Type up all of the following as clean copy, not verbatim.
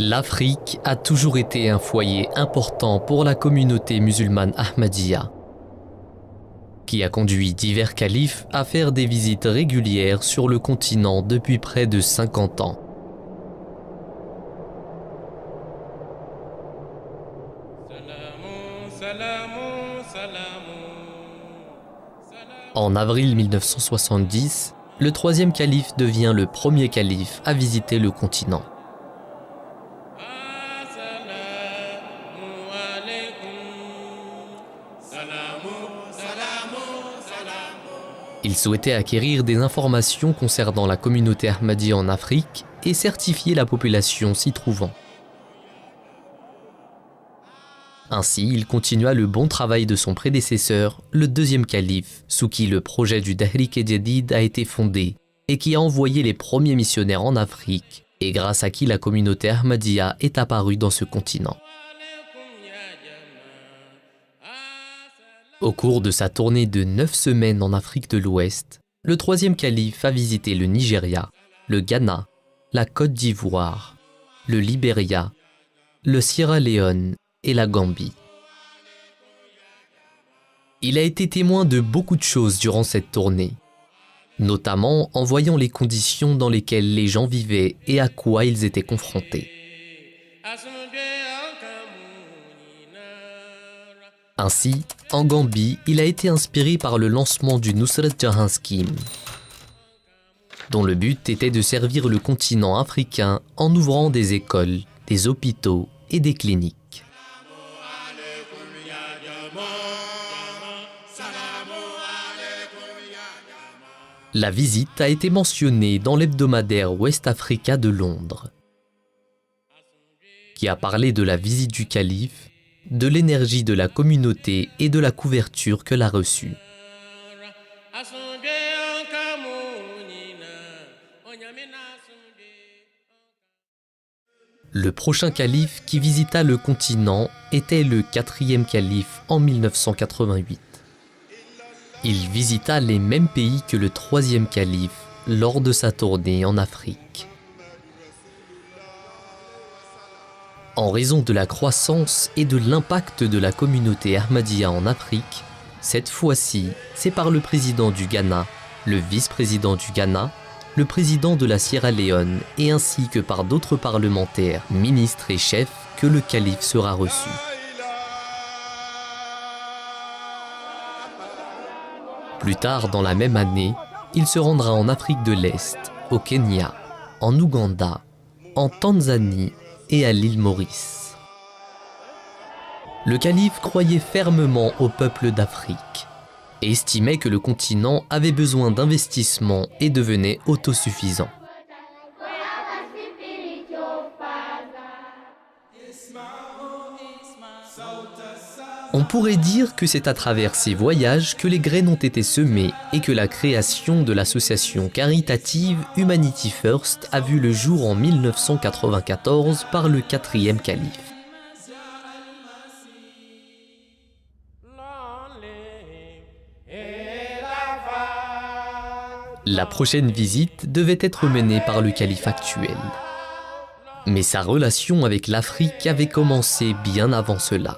L'Afrique a toujours été un foyer important pour la communauté musulmane Ahmadiyya, qui a conduit divers califes à faire des visites régulières sur le continent depuis près de 50 ans. En avril 1970, le troisième calife devient le premier calife à visiter le continent. Il souhaitait acquérir des informations concernant la communauté Ahmadiyya en Afrique et certifier la population s'y trouvant. Ainsi, il continua le bon travail de son prédécesseur, le deuxième calife, sous qui le projet du Tahrik-e-Jadid a été fondé et qui a envoyé les premiers missionnaires en Afrique et grâce à qui la communauté Ahmadiyya est apparue dans ce continent. Au cours de sa tournée de 9 semaines en Afrique de l'Ouest, le troisième calife a visité le Nigeria, le Ghana, la Côte d'Ivoire, le Libéria, le Sierra Leone et la Gambie. Il a été témoin de beaucoup de choses durant cette tournée, notamment en voyant les conditions dans lesquelles les gens vivaient et à quoi ils étaient confrontés. Ainsi, en Gambie, il a été inspiré par le lancement du Nusrat Jahan Scheme, dont le but était de servir le continent africain en ouvrant des écoles, des hôpitaux et des cliniques. La visite a été mentionnée dans l'hebdomadaire West Africa de Londres, qui a parlé de la visite du calife, de l'énergie de la communauté et de la couverture qu'elle a reçue. Le prochain calife qui visita le continent était le quatrième calife en 1988. Il visita les mêmes pays que le troisième calife lors de sa tournée en Afrique. En raison de la croissance et de l'impact de la communauté Ahmadiyya en Afrique, cette fois-ci, c'est par le président du Ghana, le vice-président du Ghana, le président de la Sierra Leone et ainsi que par d'autres parlementaires, ministres et chefs que le calife sera reçu. Plus tard dans la même année, il se rendra en Afrique de l'Est, au Kenya, en Ouganda, en Tanzanie et à l'île Maurice. Le calife croyait fermement au peuple d'Afrique et estimait que le continent avait besoin d'investissements et devenait autosuffisant. On pourrait dire que c'est à travers ces voyages que les graines ont été semées et que la création de l'association caritative Humanity First a vu le jour en 1994 par le quatrième calife. La prochaine visite devait être menée par le calife actuel. Mais sa relation avec l'Afrique avait commencé bien avant cela.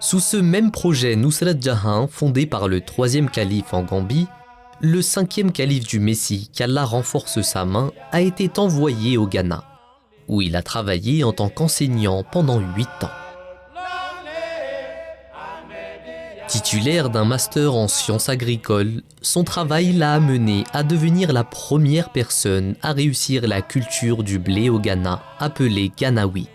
Sous ce même projet Nusrat Jahan, fondé par le troisième calife en Gambie, le cinquième calife du Messie, qu'Allah renforce sa main, a été envoyé au Ghana, où il a travaillé en tant qu'enseignant pendant 8 ans. Titulaire d'un master en sciences agricoles, son travail l'a amené à devenir la première personne à réussir la culture du blé au Ghana, appelée Ghana Wheat.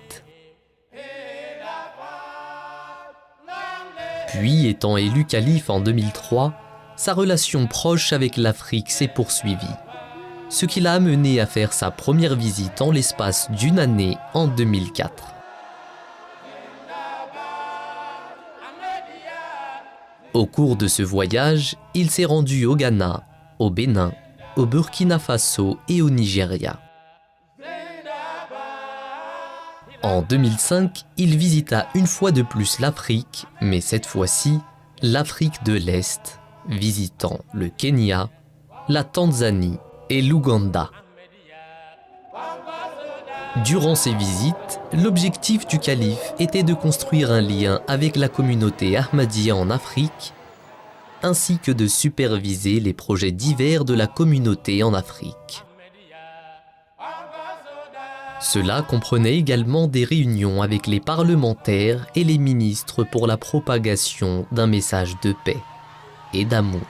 Puis, étant élu calife en 2003, sa relation proche avec l'Afrique s'est poursuivie, ce qui l'a amené à faire sa première visite en l'espace d'une année en 2004. Au cours de ce voyage, il s'est rendu au Ghana, au Bénin, au Burkina Faso et au Nigeria. En 2005, il visita une fois de plus l'Afrique, mais cette fois-ci, l'Afrique de l'Est, visitant le Kenya, la Tanzanie et l'Ouganda. Durant ces visites, l'objectif du calife était de construire un lien avec la communauté Ahmadiyya en Afrique, ainsi que de superviser les projets divers de la communauté en Afrique. Cela comprenait également des réunions avec les parlementaires et les ministres pour la propagation d'un message de paix et d'amour.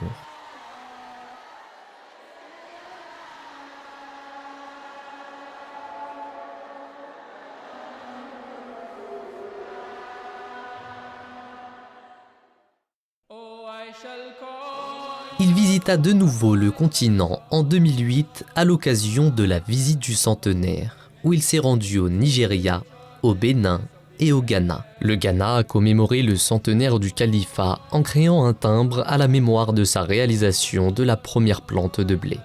Il visita de nouveau le continent en 2008 à l'occasion de la visite du centenaire, où il s'est rendu au Nigeria, au Bénin et au Ghana. Le Ghana a commémoré le centenaire du califat en créant un timbre à la mémoire de sa réalisation de la première plante de blé.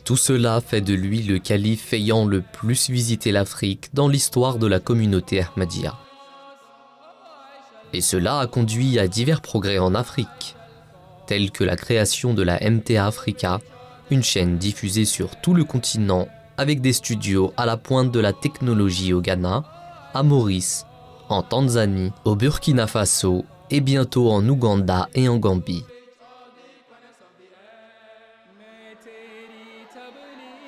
Tout cela fait de lui le calife ayant le plus visité l'Afrique dans l'histoire de la communauté Ahmadiyya. Et cela a conduit à divers progrès en Afrique, tels que la création de la MTA Africa, une chaîne diffusée sur tout le continent avec des studios à la pointe de la technologie au Ghana, à Maurice, en Tanzanie, au Burkina Faso et bientôt en Ouganda et en Gambie.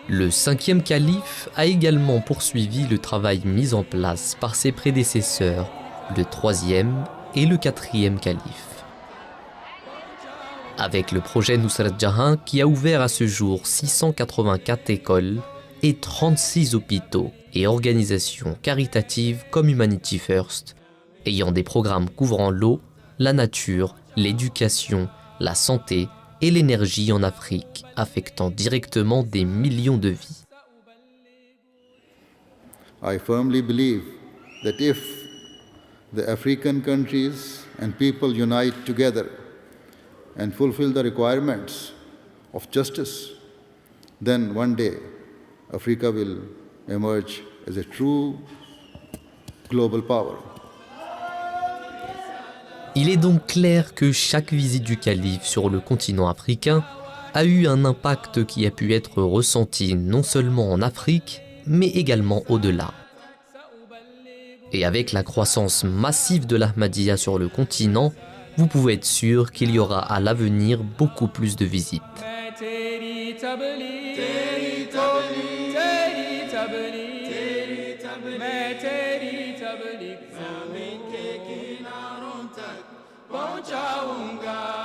Le 5e calife a également poursuivi le travail mis en place par ses prédécesseurs, le 3e et le 4e calife. Avec le projet Nusrat Jahan qui a ouvert à ce jour 684 écoles et 36 hôpitaux et organisations caritatives comme Humanity First, ayant des programmes couvrant l'eau, la nature, l'éducation, la santé et l'énergie en Afrique, affectant directement des millions de vies. I firmly believe that if the African countries and people unite together and fulfill the requirements of justice, then one day Africa will emerge as a true global power. Il est donc clair que chaque visite du calife sur le continent africain a eu un impact qui a pu être ressenti non seulement en Afrique, mais également au-delà. Et avec la croissance massive de l'Ahmadiyya sur le continent, vous pouvez être sûr qu'il y aura à l'avenir beaucoup plus de visites. पहुंचाऊंगा